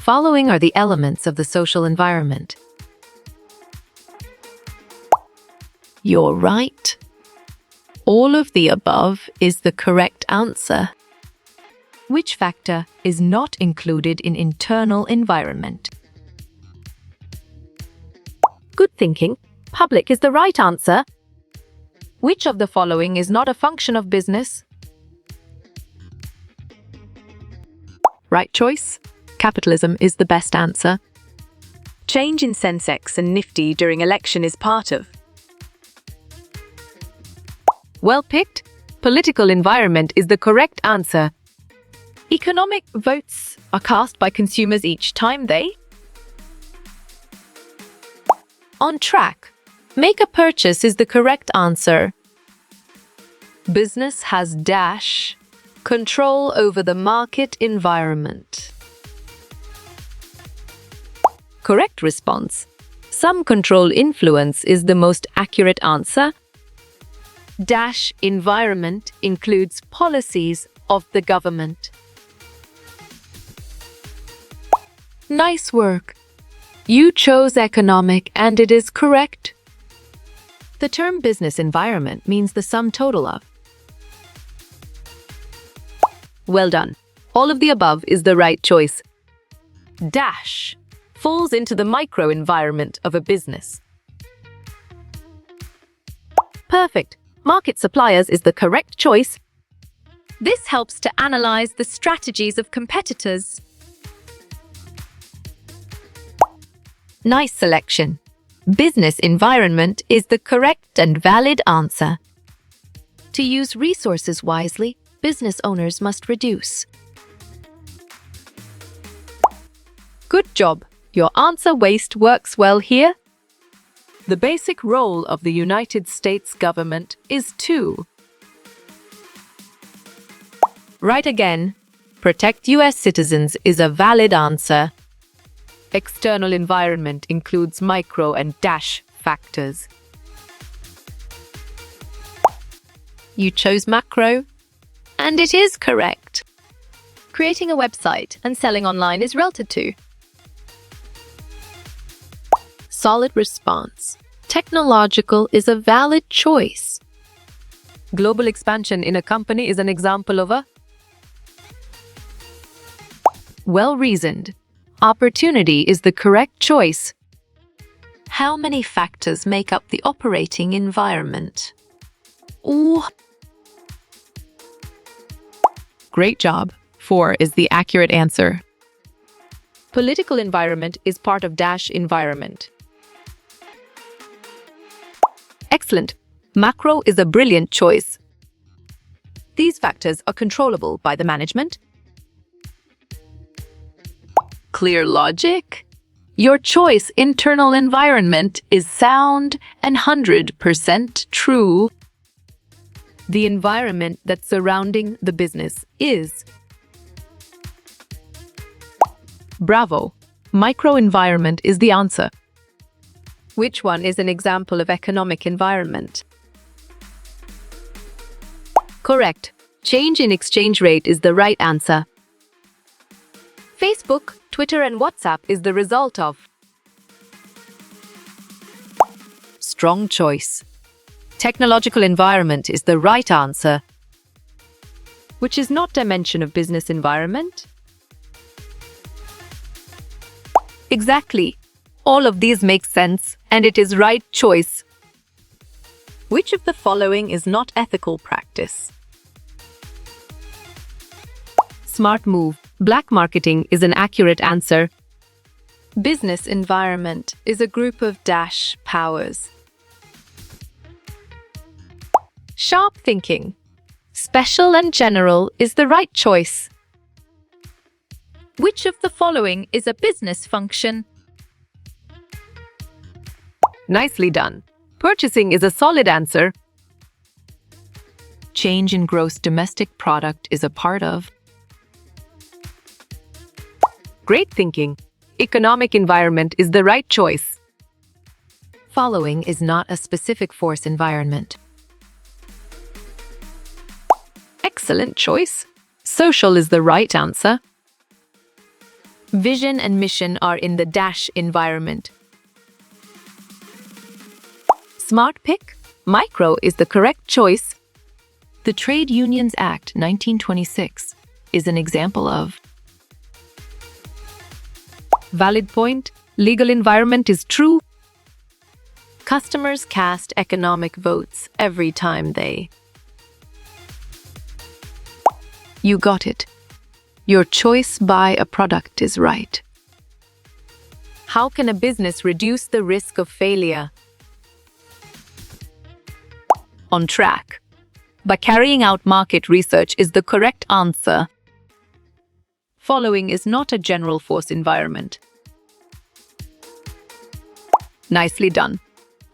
following are the elements of the social environment. You're right. All of the above is the correct answer. Which factor is not included in internal environment? Good thinking. Public is the right answer. Which of the following is not a function of business? Right choice. Capitalism is the best answer. Change in Sensex and Nifty during election is part of. Well picked. Political environment is the correct answer. Economic votes are cast by consumers each time they. On track. Make a purchase is the correct answer. Business has dash control over the market environment. Correct response. Some control influence is the most accurate answer. Dash environment includes policies of the government. Nice work. You chose economic and it is correct. The term business environment means the sum total of. Well done. All of the above is the right choice. Dash falls into the micro environment of a business. Perfect. Market suppliers is the correct choice. This helps to analyze the strategies of competitors. Nice selection. Business environment is the correct and valid answer. To use resources wisely, business owners must reduce. Good job. Your answer waste works well here. The basic role of the United States government is to. Right again. Protect US citizens is a valid answer. External environment includes micro and dash factors. You chose macro, and it is correct. Creating a website and selling online is related to. Solid response. Technological is a valid choice. Global expansion in a company is an example of a. Well-reasoned. Opportunity is the correct choice. How many factors make up the operating environment? Ooh. Great job. 4 is the accurate answer. Political environment is part of dash environment. Excellent. Macro is a brilliant choice. These factors are controllable by the management. Clear logic. Your choice internal environment is sound and 100% true. The environment that's surrounding the business is. Bravo. Microenvironment is the answer. Which one is an example of economic environment? Correct. Change in exchange rate is the right answer. Facebook, Twitter, and WhatsApp is the result of. Strong choice. Technological environment is the right answer. Which is not dimension of business environment? Exactly. All of these make sense, and it is right choice. Which of the following is not ethical practice? Smart move. Black marketing is an accurate answer. Business environment is a group of dash powers. Sharp thinking. Special and general is the right choice. Which of the following is a business function? Nicely done. Purchasing is a solid answer. Change in gross domestic product is a part of. Great thinking. Economic environment is the right choice. Following is not a specific force environment. Excellent choice. Social is the right answer. Vision and mission are in the dash environment. Smart pick, micro is the correct choice. The Trade Unions Act 1926 is an example of. Valid point, legal environment is true. Customers cast economic votes every time they. You got it. Your choice by a product is right. How can a business reduce the risk of failure? On track. By carrying out market research is the correct answer. Following is not a general force environment. Nicely done.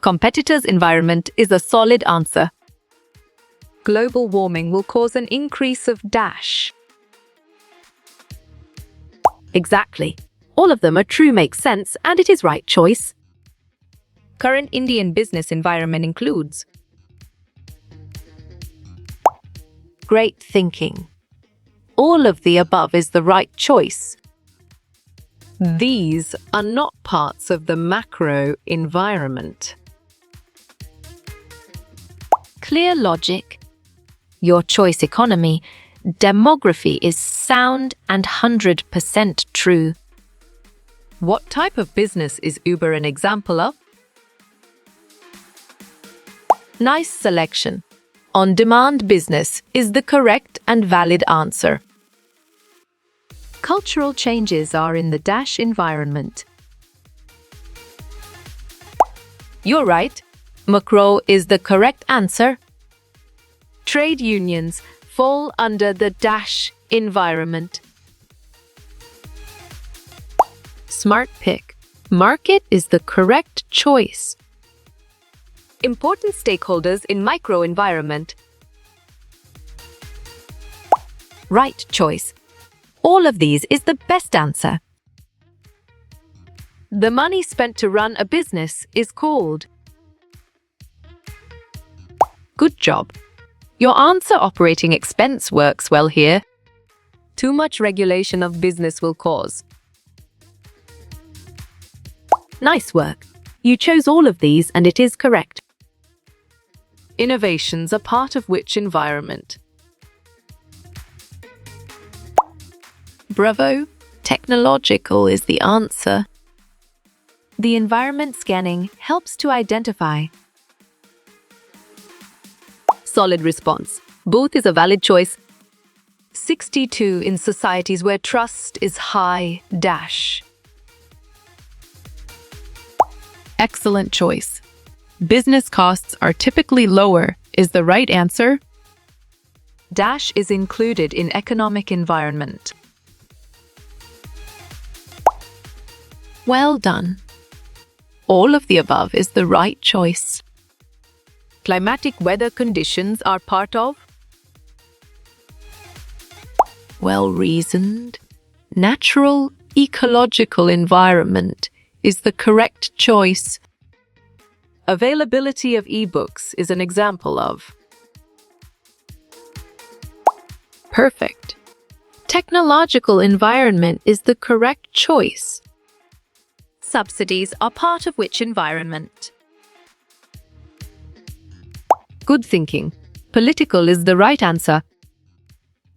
Competitors' environment is a solid answer. Global warming will cause an increase of dash. Exactly. All of them are true, makes sense, and it is right choice. Current Indian business environment includes. Great thinking. All of the above is the right choice. These are not parts of the macro environment. Clear logic. Your choice economy. Demography is sound and 100% true. What type of business is Uber an example of? Nice selection. On-demand business is the correct and valid answer. Cultural changes are in the dash environment. You're right. Macro is the correct answer. Trade unions fall under the dash environment. Smart pick. Market is the correct choice. Important stakeholders in micro environment. Right choice. All of these is the best answer. The money spent to run a business is called. Good job. Your answer operating expense works well here. Too much regulation of business will cause. Nice work. You chose all of these and it is correct. Innovations are part of which environment? Bravo. Technological is the answer. The environment scanning helps to identify. Solid response. Both is a valid choice. 62 in societies where trust is high dash. Excellent choice. Business costs are typically lower is the right answer. Dash is included in economic environment. Well done. All of the above is the right choice. Climatic weather conditions are part of. Well-reasoned. Natural ecological environment is the correct choice. Availability of ebooks is an example of. Perfect. Technological environment is the correct choice. Subsidies are part of which environment? Good thinking. Political is the right answer.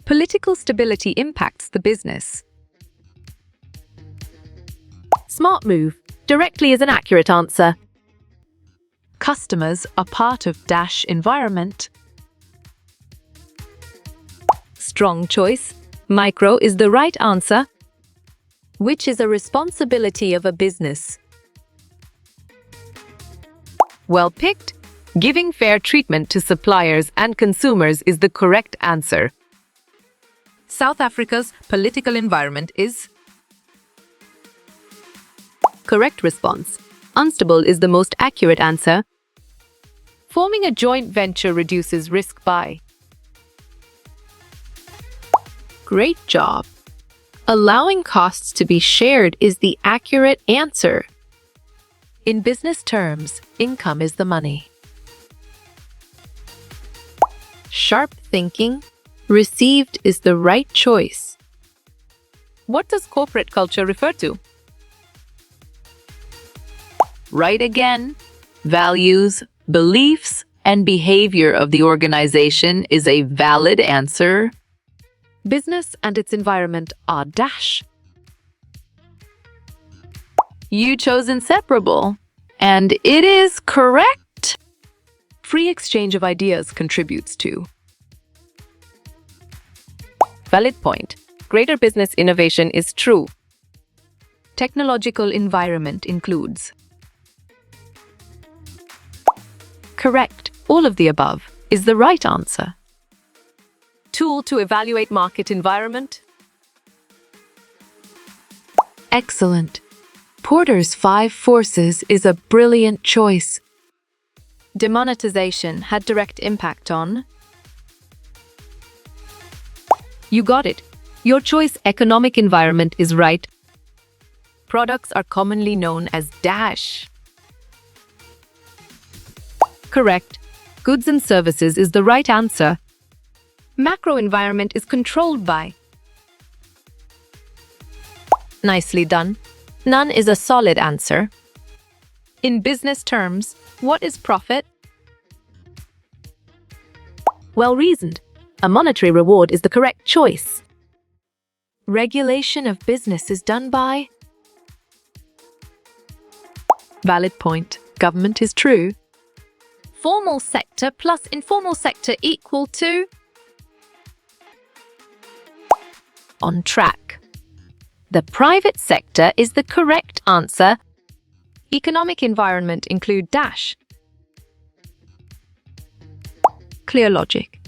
Political stability impacts the business. Smart move. Directly is an accurate answer. Customers are part of dash environment. Strong choice. Micro is the right answer. Which is a responsibility of a business? Well picked. Giving fair treatment to suppliers and consumers is the correct answer. South Africa's political environment is. Correct response. Unstable is the most accurate answer. Forming a joint venture reduces risk by. Great job. Allowing costs to be shared is the accurate answer. In business terms, income is the money. Sharp thinking. Received is the right choice. What does corporate culture refer to? Right again. Values, beliefs, and behavior of the organization is a valid answer. Business and its environment are dash. You chose inseparable, and it is correct. Free exchange of ideas contributes to. Valid point. Greater business innovation is true. Technological environment includes. Correct. All of the above is the right answer. Tool to evaluate market environment. Excellent. Porter's 5 forces is a brilliant choice. Demonetization had direct impact on. You got it. Your choice economic environment is right. Products are commonly known as dash. Correct. Goods and services is the right answer. Macro environment is controlled by. Nicely done. None is a solid answer. In business terms, what is profit? Well reasoned. A monetary reward is the correct choice. Regulation of business is done by. Valid point. Government is true. Formal sector plus informal sector equal to. On track. The private sector is the correct answer. Economic environment include dash. Clear logic.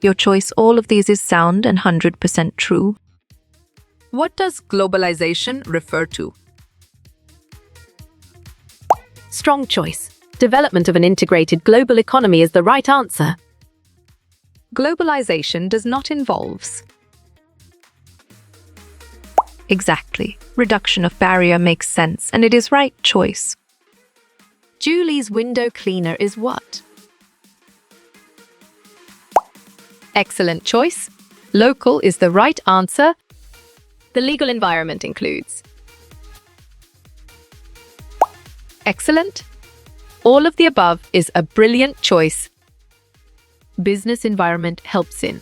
Your choice, all of these is sound and 100% true. What does globalization refer to? Strong choice. Development of an integrated global economy is the right answer. Globalization does not involve. Exactly. Reduction of barrier makes sense, and it is right choice. Julie's window cleaner is what? Excellent choice. Local is the right answer. The legal environment includes. Excellent. All of the above is a brilliant choice. Business environment helps in.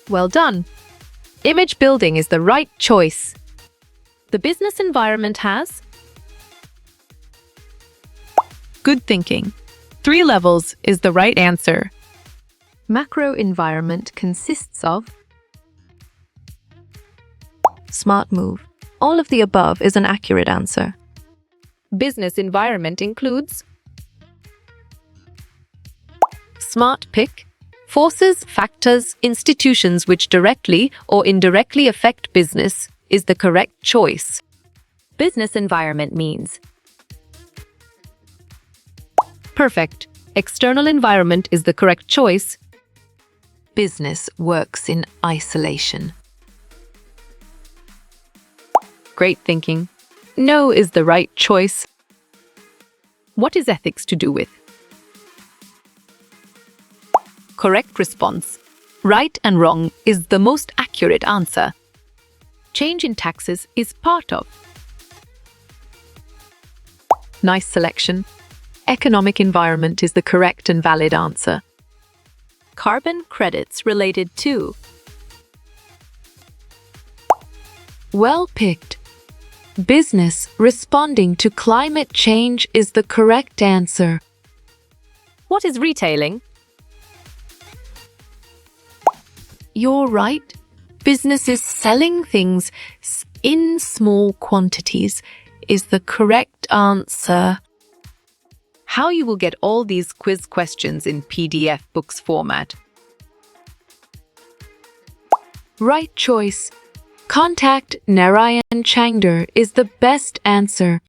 Well done. Image building is the right choice. The business environment has. Good thinking. 3 levels is the right answer. Macro environment consists of. Smart move. All of the above is an accurate answer. Business environment includes. Smart pick. Forces, factors, institutions which directly or indirectly affect business is the correct choice. Business environment means. Perfect. External environment is the correct choice. Business works in isolation. Great thinking. No is the right choice. What is ethics to do with? Correct response. Right and wrong is the most accurate answer. Change in taxes is part of. Nice selection. Economic environment is the correct and valid answer. Carbon credits related to. Well picked. Business responding to climate change is the correct answer. What is retailing? You're right. Businesses selling things in small quantities is the correct answer. How you will get all these quiz questions in PDF books format. Right choice. Contact Narayan Changder is the best answer.